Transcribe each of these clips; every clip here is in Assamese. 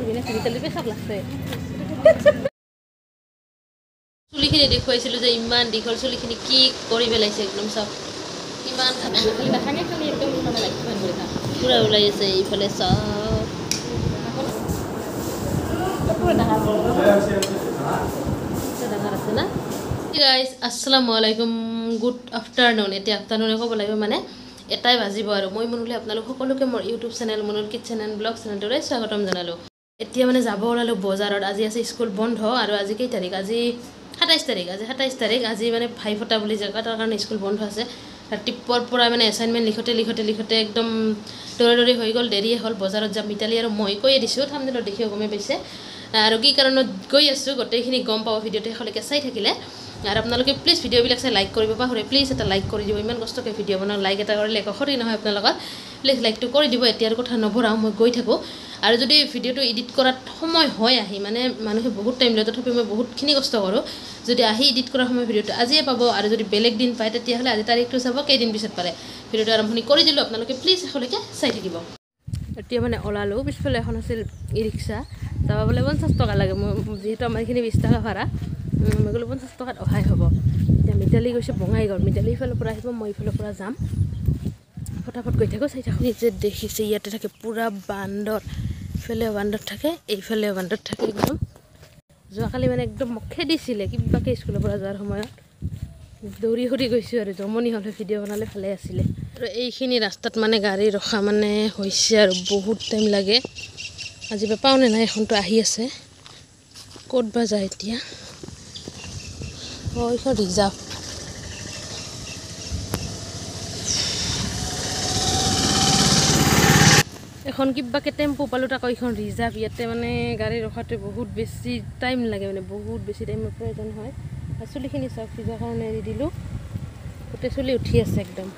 কৰবি না মিতালি পেশাব লাগছে চুলিখিনি দেখুৱাইছিলো যে ইমান দীঘল চুলিখিনি কি কৰি পেলাইছে একদম সব ইমান খালি খালি একদম মানে লাইক কৰি থাক পুৰা ওলাই আছে এইফালে সব পুৰা ডাঙৰ আছে না গাইস আসসালামু আলাইকুম গুড আফটাৰনুন এতিয়া আফটাৰনুনে ক'ব লাগিব মানে এটাই বাজিব আৰু মই মনলৈ আপোনালোক সকলোকে মোৰ ইউটিউব চেনেল মনৰ কিচেন এণ্ড ব্লগ চেনেলটোৰে স্বাগতম জনালো এতিয়া মানে যাব ওলালো বজাৰত আজি আছে স্কুল বন্ধ আৰু আজি কেই তাৰিখ আজি 27 তাৰিখ আজি মানে ভাই ফটা বুলি জায়গা তাৰ কাৰণে স্কুল বন্ধ আছে ৰাতিপুৱাৰ পৰা মানে এছাইনমেণ্ট লিখতে একদম দৌৰি হৈ গ'ল দেৰিয়ে হ'ল বজাৰত যাম মিতালি আৰু মই কৈয়ে দিছোঁ থামনেলত দেখিও গমে পাইছে আৰু কি কাৰণত গৈ আছোঁ গোটেইখিনি গম পাব ভিডিঅ'টো শেষলৈকে চাই থাকিলে আৰু আপোনালোকে প্লিজ ভিডিঅ'বিলাক চাই লাইক কৰিব পাহৰে প্লিজ এটা লাইক কৰি দিব ইমান কষ্টকৈ ভিডিঅ' বনাওঁ লাইক এটা কৰিলে একো ক্ষতি নহয় আপোনালোকৰ প্লিজ লাইকটো কৰি দিব এতিয়াৰ কথা নভৰাওঁ মই গৈ থাকোঁ আৰু যদি ভিডিঅ'টো এডিট কৰাত সময় হয় আহি মানে মানুহে বহুত টাইম লয় তথাপি মই বহুতখিনি কষ্ট কৰোঁ যদি আহি এডিট কৰাৰ সময় ভিডিঅ'টো আজিয়ে পাব আৰু যদি বেলেগ দিন পায় তেতিয়াহ'লে আজি তাৰিখটো চাব কেইদিন পিছত পাৰে ভিডিঅ'টো আৰম্ভণি কৰি দিলোঁ আপোনালোকে প্লিজ শেষলৈকে চাই থাকিব এতিয়া মানে ওলালোঁ পিছফালে এখন আছিল ই ৰিক্সা যাব বোলে 50 টকা লাগে মই যিহেতু আমাৰ এইখিনি 20 টকা ভাড়া মই গ'লে 50 টকাত অহাই হ'ব এতিয়া মিতালি গৈছে বঙাইগাঁও মিতালি ইফালৰ পৰা আহিব মই ইফালৰ পৰা যাম ফটাফট গৈ থাকোঁ চাই থাকোঁ নিজে দেখিছে ইয়াতে থাকে পুৰা বান্দৰ ইফালেও বান্দৰ থাকে এইফালেও বান্দৰ থাকে একদম যোৱাকালি মানে একদম মোক খেদিছিলে কিবাকৈ স্কুলৰ পৰা যোৱাৰ সময়ত দৌৰি সৰি গৈছোঁ আৰু জমনি হ'লে ভিডিঅ' বনালে ভালে আছিলে আৰু এইখিনি ৰাস্তাত মানে গাড়ী ৰখা মানে হৈছে আৰু বহুত টাইম লাগে আজি বা পাওঁনে নাই এখনতো আহি আছে ক'ত বা যায় এতিয়া এইখন ৰিজাৰ্ভ এখন কিবাকৈ টেম্পু পালোঁ তাকো এইখন ৰিজাৰ্ভ ইয়াতে মানে গাড়ী ৰখাতে বহুত বেছি টাইম লাগে মানে বহুত বেছি টাইমৰ প্ৰয়োজন হয় আৰু চুলিখিনি চাওক সিজাৰ কাৰণে এৰি দিলোঁ গোটেই চুলি উঠি আছে একদম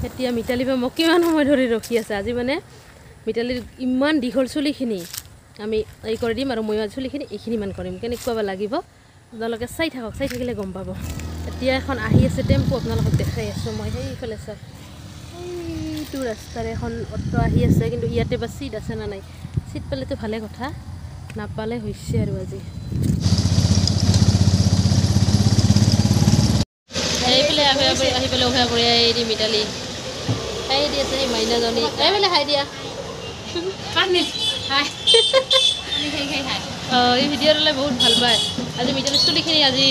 এতিয়া মিতালী বা মোক কিমান সময় ধৰি ৰখি আছে আজি মানে মিতালীৰ ইমান দীঘল চুলিখিনি আমি এই কৰি দিম আৰু মই চুলিখিনি এইখিনিমান কৰিম কেনেকুৱা বা লাগিব আপোনালোকে চাই থাকক চাই থাকিলে গম পাব এতিয়া এখন আহি আছে টেম্পু আপোনালোকক দেখাই আছোঁ মই সেইফালে চাওক এইটো ৰাস্তাৰে এখন অটো আহি আছে কিন্তু ইয়াতে বা চিট আছে না নাই চিট পালেতো ভালে কথা নাপালে হৈছে আৰু আজি এইফালে আহি পেলাই উভা কৰি এৰি মিতালী খাই দি আছে সেই মাইনাজনী এইফালে খাই দিয়া এই ভিডিঅ'টোলৈ বহুত ভাল পায় আজি মিতালী চুলিখিনি আজি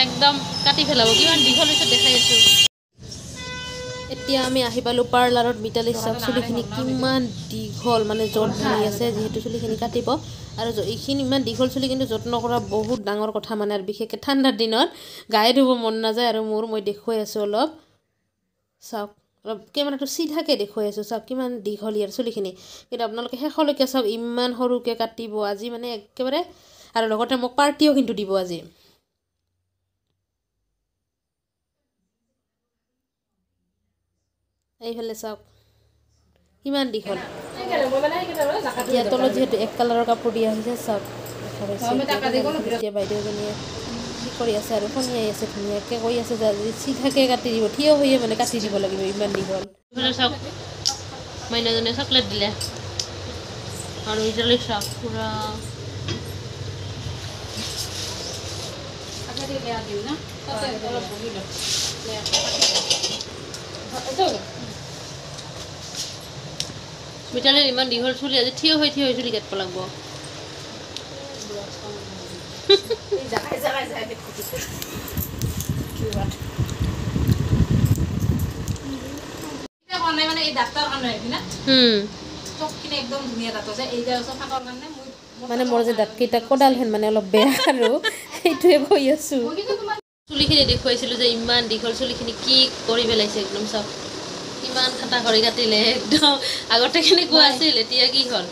একদম কাটি পেলাব কিমান দীঘল হৈছে দেখাই আছোঁ এতিয়া আমি আহি পালোঁ পাৰ্লাৰত মিতালীৰ চাওক চুলিখিনি কিমান দীঘল মানে যত্ন হৈ আছে যিহেতু চুলিখিনি কাটিব আৰু এইখিনি ইমান দীঘল চুলি কিন্তু যত্ন কৰা বহুত ডাঙৰ কথা মানে আৰু বিশেষকৈ ঠাণ্ডাৰ দিনত গায়ে ধুব মন নাযায় আৰু মই দেখুৱাই আছোঁ অলপ চাওক অলপ কেমেৰাটো চিধাকৈ দেখুৱাই আছোঁ চাওক কিমান দীঘল ইয়াৰ চুলিখিনি কিন্তু আপোনালোকে শেষলৈকে চাওক ইমান সৰুকৈ কাটিব আজি মানে একেবাৰে আৰু লগতে মোক পাৰ্টিও কিন্তু দিব আজি এইফালে চাওক কিমান দীঘল ইয়াৰ তলত যিহেতু এক কালাৰৰ কাপোৰ দিয়া হৈছে চাওক এতিয়া বাইদেউজনীয়ে কি কৰি আছে আৰু শুনিয়াই আছে ধুনীয়াকৈ কৈ আছে যে আজি চিধাকৈ কাটি দিব থিয় হৈয়ে মানে কাটি দিব লাগিব ইমান দীঘল চাওক মাইনাজনীয়ে চকলেট দিলে আৰু ইজলি চাওক পুৰা মিতালীৰ ইমান দীঘল চুলি আজি থিয় হৈ চুলি কাটিব লাগিব মানে মোৰ যে দাঁতকেইটা কোডাল হেন মানে অলপ বেয়া আৰু সেইটোৱে কৈ আছোঁ চুলিখিনি দেখুৱাইছিলোঁ যে ইমান দীঘল চুলিখিনি কি কৰি পেলাইছে একদম চব কিমান ঠাটা কৰি কাটিলে একদম আগতে কেনেকুৱা আছিল এতিয়া কি হ'ল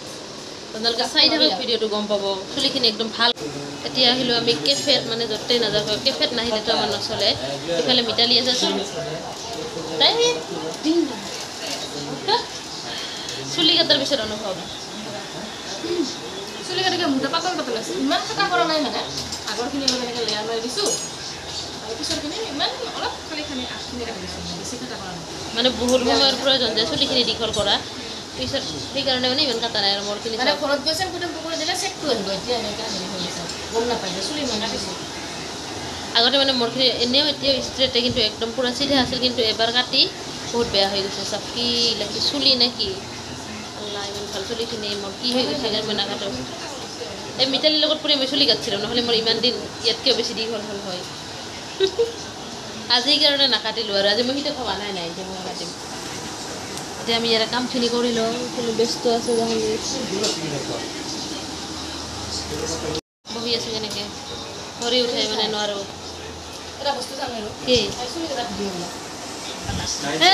আপোনালোকে চাই থাকক ভিডিঅ'টো গম পাব চুলিখিনি একদম ভাল এতিয়া আহিলোঁ আমি কেফেত মানে য'তেই নাযাওঁ কেফেত নাহিলেতো আমাৰ নচলে ইফালে মিতালী আছে তাই চুলি কাটাৰ পিছত অনুভৱ চুলি কাটিকে মোটা পাতল পাতল আছে ইমান ঠাটা কৰা নাই মানে আগৰখিনি অলপ এনেকৈ লেয়াৰ মাৰি দিছোঁ আৰু পিছৰখিনি ইমান অলপ খালি আগখিনি কাটি দিছোঁ বেছি ঠাটা কৰা নাই মানে বহুত সময়ৰ প্ৰয়োজন যে চুলিখিনি দীঘল কৰা পিছত সেইকাৰণে মানে ইমান কাটা নাই আৰু মোৰখিনি মানে ঘৰত গৈছে গোটেই পকৰি দিলে চেকটো আহিব এতিয়া এনেকৈ হেৰি হৈ আছে গম নাপায় যে চুলি মই কাটিছোঁ আগতে মানে মোৰখিনি এনেও এতিয়াও ষ্ট্ৰেটে কিন্তু একদম পূৰা চিধা আছিল কিন্তু এবাৰ কাটি বহুত বেয়া হৈ গৈছে চব কি লাগি চুলি নে কি আল্লাহ ইমান ভাল চুলিখিনি মোৰ কি হৈ গৈছে মই নাকাটো এই মিতালীৰ লগত পৰি মই চুলি কাটিছিলোঁ নহ'লে মোৰ ইমান দিন ইয়াতকৈও বেছি দীঘল হ'ল হয় আজিৰ কাৰণে নাকাটিলোঁ আৰু আজি মই সেইটো ভবা নাই যে মই কাটিম এতিয়া আমি ইয়াৰে কামখিনি কৰি লওঁ কোনো ব্যস্ত আছে জাহাংগীৰ বহি আছোঁ কেনেকৈ কৰি উঠাই মানে নোৱাৰোঁ এটা বস্তু জানো আৰু কি চুলি এটা ভিডিঅ' বনাওঁ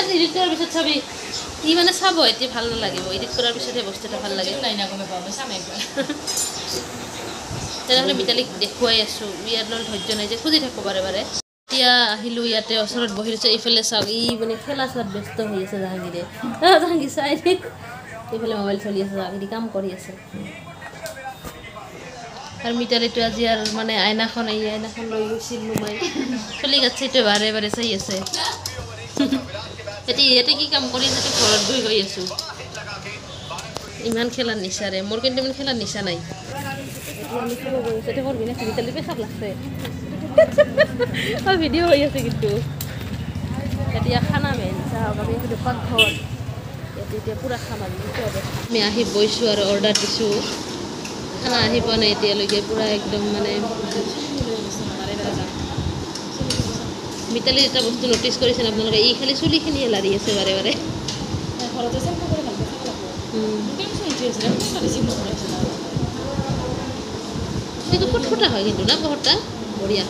এডিট কৰাৰ পিছত চাবি ই মানে চাব এতিয়া ভাল নালাগিব এডিট কৰাৰ পিছতহে বস্তু এটা ভাল লাগে নাই না গমে পাওঁ মই চাম একবাৰ তেনেহ'লে মিতালীক দেখুৱাই আছোঁ ইয়াৰ লগত ধৈৰ্য নাই যে খুজি থাকোঁ বাৰে বাৰে এতিয়া আহিলোঁ ইয়াতে ওচৰত বহি লৈছোঁ এইফালে চাওক ই মানে খেলা চোৱাত ব্যস্ত হৈ আছে জাহাংগীৰে জাহাংগীৰ চাই এইফালে মোবাইল চলি আছে জাহাংগীৰে কাম কৰি আছে আৰু মিতালীটো আজি আৰু মানে আইনাখন এই আইনাখন লৈ গৈছিলোঁ মই চলি গাছটো বাৰে বাৰে চাই আছে এতিয়া ইয়াতে কি কাম কৰি আছে ঘৰত বহি গৈ আছোঁ ইমান খেলাৰ নিচাৰে মোৰ কিন্তু ইমান খেলাৰ নিচা নাই মিতালী পেচাব লাগছে ভিডিঅ' হৈ আছে কিন্তু এতিয়া খানা মেইন চাওক আমি পাকঘৰ ইয়াতে এতিয়া পূৰা খাম আমি আহি বৈছোঁ আৰু অৰ্ডাৰ দিছোঁ খানা আহি পোৱা নাই এতিয়ালৈকে পূৰা একদম মানে মিতালীৰ এটা বস্তু ন'টিছ কৰিছেনে আপোনালোকে ই খালি চুলিখিনিয়ে লাৰি আছে বাৰে বাৰে সেইটো ফটফটা হয় কিন্তু না বহুতটা বঢ়িয়া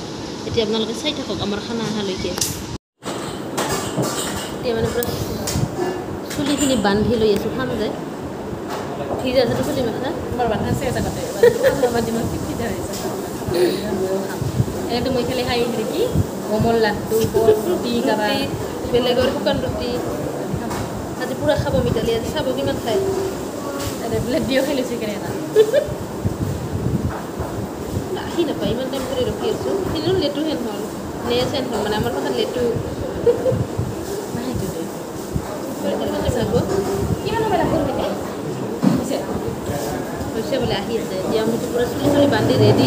এতিয়া আপোনালোকে চাই থাকক আমাৰ খানা অহালৈকে এতিয়া মানে পূৰা চুলিখিনি বান্ধি লৈ আছোঁ খাম যে ভিজা আছে চুলি মেখা তোমাৰ বান্ধা আছে এটা কাটে যিমান শিক্ষিত হৈছে এনেতো মই খালি খাই নেকি কোমল লাড্ডু ৰুটি কাবা বেলেগৰ শুকান ৰুটি আজি পূৰা খাব মিতালী আজি চাব কিমান খায় প্লেট দিও খাই লৈছে কেনে এটা আহি নাপায় ইমান টাইম কৰি ৰখি আছোঁ কিন্তু লেটু হেন হ'ল নেচ হেন হ'ল মানে আমাৰ ভাষাত লেটু চাব কিমান সময় লাগব হৈছে বোলে আহি আছে এতিয়া আমি পূৰা চুলি চুলি বান্ধি ৰেডি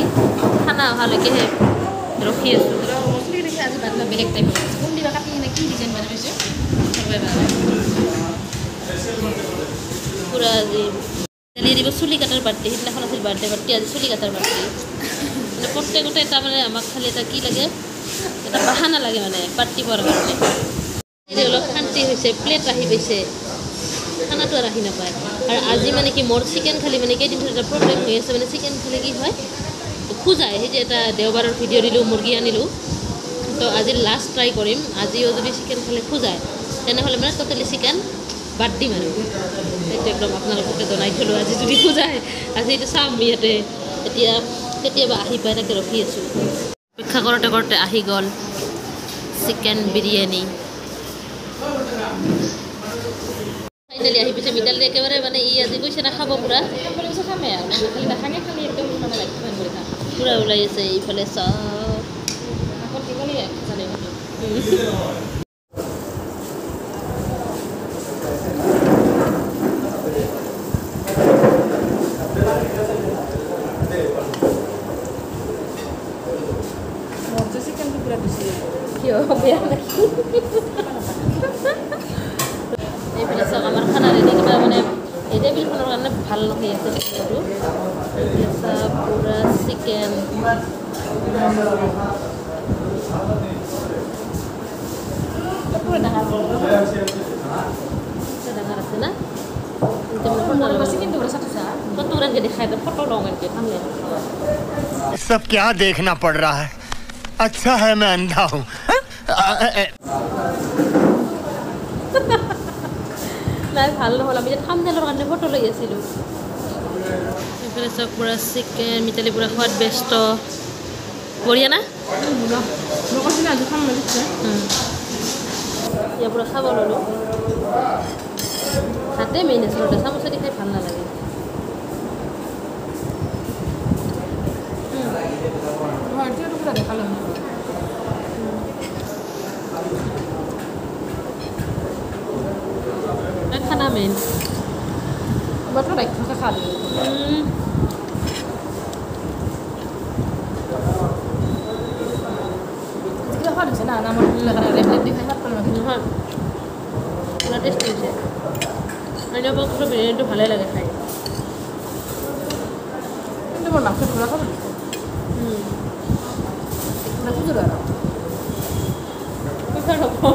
খানা অহালৈকেহে ৰখি আছোঁ চুলি দেখি আজি বান্ধা বেলেগ টাইপ কোন দিবা কাটি কিনে কি ডিজাইন বনাই লৈছে পূৰা আজি কালি দিব চুলি কাটাৰ বাৰ্থডে সেইদিনাখন আছিল বাৰ্থডে পাৰ্টি আজি চুলি কাটাৰ বাৰ্থডে মানে প্ৰত্যেকতে এটা মানে আমাক খালি এটা কি লাগে এটা বাহানা লাগে মানে পাৰ্টি পোৱাৰ কাৰণে অলপ শান্তি হৈছে প্লেট আহি পাইছে খানাটো আৰু আহি নাপায় আৰু আজি মানে কি মোৰ চিকেন খালি মানে কেইদিন ধৰি এটা প্ৰব্লেম হৈ আছে মানে চিকেন খালে কি হয় খোজায় সেই যে এটা দেওবাৰৰ ভিডিঅ' দিলোঁ মুৰ্গী আনিলোঁ তো আজি লাষ্ট ট্ৰাই কৰিম আজিও যদি চিকেন খালে খোজায় তেনেহ'লে মানে ট'টেলি চিকেন বাদ দিম আৰু সেইটো একদম আপোনালোককে জনাই থ'লোঁ আজি যদি খোজায় আজি এইটো চাম ইয়াতে এতিয়া কেতিয়াবা আহি পাই তাকে ৰখি আছোঁ অপেক্ষা কৰোঁতে কৰোঁতে আহি গ'ল চিকেন বিৰিয়ানী ফাইনেলি আহি পিছে মিতালী একেবাৰে মানে ই আজি কৈছে নাখাব পূৰা খামে আৰু খালি নাখাঙে খালি একদম মানে লাইক কৰি খাম পূৰা ওলাই আছে এইফালে চব আকৌ কি ক'লি জানে চিকেনটো পূৰা বেছি কিয় বেয়া লাগি এইফালে চাওক আমাৰ খানা ৰেডি কিবা মানে এই টেবিলখনৰ কাৰণে ভাল হৈ আছে বস্তুটো চাওক পূৰা চিকেন ডাঙৰ আছে না চিকেনটো तुरंत दिखाई दे फोटो लूंगा हम ले सब क्या देखना पड़ रहा है अच्छा है मैं अंधा हूँ নাই ভাল নহ'ল আমি যে থামনেলৰ কাৰণে ফটো লৈ আছিলোঁ এইফালে চব পূৰা চিকেন মিতালী পূৰা খোৱাত ব্যস্ত বঢ়িয়া না ইয়াৰ পূৰা খাব ল'লোঁ হাতে মেইন আচলতে চামুচেদি খাই ভাল নালাগে খানা মেইন মাত্ৰ বাইকখন খালোঁ কিবা খোৱা দিছে না নামৰ ৰেবলেট দি খাই ভাত পালোঁ নহয় পুৰা টেষ্টি হৈছে আইনা বক্সৰ বিৰিয়ানীটো ভালেই লাগে খাই কিন্তু মোৰ মাংস ঘূৰা খাব দিছে নাখোজো আৰু পইচা নকওঁ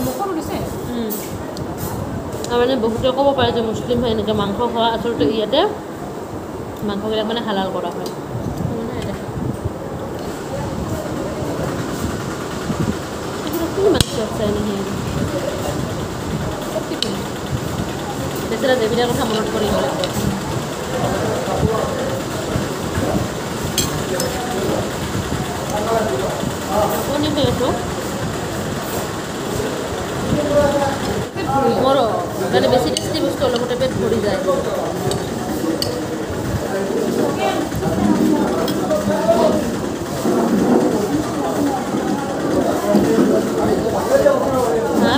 মোক খাব দিছে আৰু মানে বহুতে ক'ব পাৰে যে মুছলিম হয় এনেকৈ মাংস খোৱা আচলতে ইয়াতে মাংসবিলাক মানে হালাল কৰা হয় কি মাংস আছে নেকি বেচেৰা দেৱীৰ কথা মনত পৰি গ'ল কণী খাই আছোঁ মোৰো মানে বেছি টেষ্টি বস্তু অলপতে পেট ভৰি যায়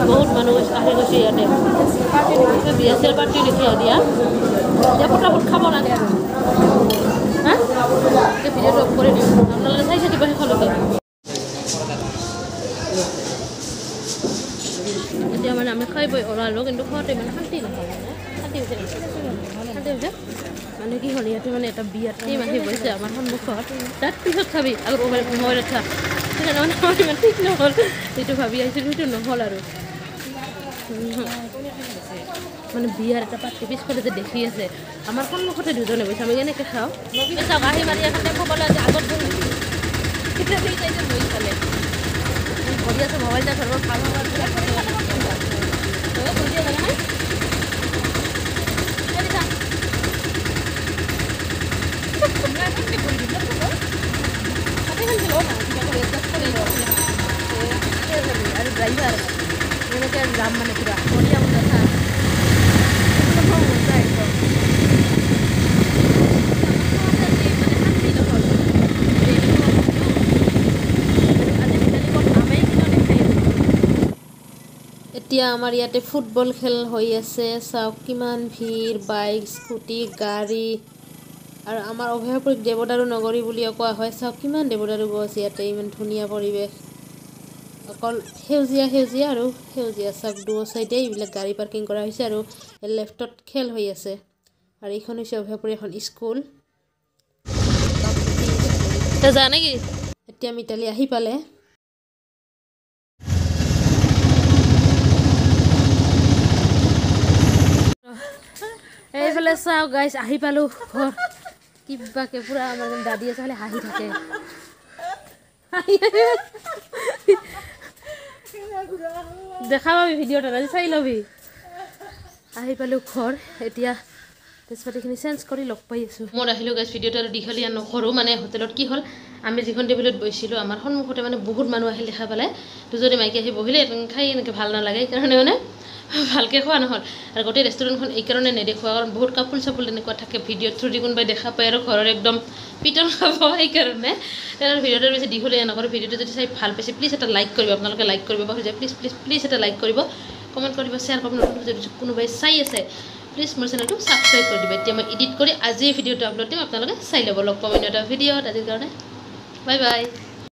বহুত মানুহ আহি গৈছে ইয়াতে বিয়া চিয়া পাৰ্টি দেখি দিয়া এতিয়া ফটাফট খাব লাগে আৰু হা ভিডিঅ'টো অফ কৰি দিওঁ আপোনালোকে চাই থাকিব শেষলৈকে এতিয়া মানে আমি খাই বৈ ওলালোঁ কিন্তু খোৱাতে মানে শান্তি নহয় শান্তি হৈছে মানে কি হ'ল ইয়াতে মানে এটা বিয়াত আহি বহিছে আমাৰ সন্মুখত তাত পিছত খাবি আৰু মোবাইলত থাক সেইকাৰণে মানে আমাৰ ইমান ঠিক নহ'ল সেইটো ভাবি আহিছিলোঁ সেইটো নহ'ল আৰু মানে বিয়াৰ এটা পাৰ্টি পিছফালে যে দেখি আছে আমাৰ সন্মুখতে দুজনে বহিছে আমি কেনেকৈ খাওঁ চাওক আহি মাৰি এখন ক'বলৈ যে আগত বহি কেতিয়া বহি চালে ভৰি আছে মোবাইল এটা ধৰিব ভাল আৰু ড্ৰাইভাৰ এনেকৈ যাম মানে পুৰা বঢ়িয়া মজা এতিয়া আমাৰ ইয়াতে ফুটবল খেল হৈ আছে চাওক কিমান ভিৰ বাইক স্কুটি গাড়ী আৰু আমাৰ অভয়াপুৰীক দেৱদাৰু নগৰী বুলিও কোৱা হয় চাওক কিমান দেৱদাৰু গছ ইয়াতে ইমান ধুনীয়া পৰিৱেশ অকল সেউজীয়া সেউজীয়া আৰু সেউজীয়া চাওক দুয়ো চাইডে এইবিলাক গাড়ী পাৰ্কিং কৰা হৈছে আৰু লেফ্টত খেল হৈ আছে আৰু এইখন হৈছে অভয়াপুৰী এখন স্কুল যা নেকি এতিয়া মিতালী আহি পালে এইফালে চাওক গাইছ আহি পালোঁ ঘৰ কিবাকে পুৰা আমাৰ দাদী আছে খালি হাঁহি থাকে দেখা পাবি ভিডিঅ'টা আজি চাই ল'বি আহি পালোঁ ঘৰ এতিয়া তেজপাতিখিনি চেঞ্জ কৰি লগ পাই আছোঁ মই আহিলোঁ গাইছ ভিডিঅ'টো আৰু দীঘলীয়া নকৰোঁ মানে হোটেলত কি হ'ল আমি যিখন টেবুলত বহিছিলোঁ আমাৰ সন্মুখতে মানে বহুত মানুহ আহিল দেখা পালে দুজনী মাইকী আহি বহিলে খাই এনেকৈ ভাল নালাগে সেইকাৰণে মানে ভালকৈ খোৱা নহ'ল আৰু গোটেই ৰেষ্টুৰেণ্টখন এইকাৰণে নেদেখুৱা কাৰণ বহুত কাপোৰ চাপোৰ তেনেকুৱা থাকে ভিডিঅ'ত থ্ৰুদি কোনোবাই দেখা পায় আৰু ঘৰৰ একদম পিটন খাব সেইকাৰণে তেনেহ'লে ভিডিঅ'টো বেছি দীঘলীয়া নকৰোঁ ভিডিঅ'টো যদি চাই ভাল পাইছে প্লিজ এটা লাইক কৰিব আপোনালোকে লাইক কৰিব বা প্লিজ প্লিজ প্লিজ এটা লাইক কৰিব কমেণ্ট কৰিব শ্বেয়াৰ কৰিব নতুন যদি কোনোবাই চাই আছে প্লিজ মোৰ চেনেলটো ছাবস্ক্ৰাইব কৰি দিব এতিয়া মই এডিট কৰি আজিয়ে ভিডিঅ'টো আপলোড দিম আপোনালোকে চাই ল'ব লগ পাম এটা ভিডিঅ'ত আজিৰ কাৰণে বাই বাই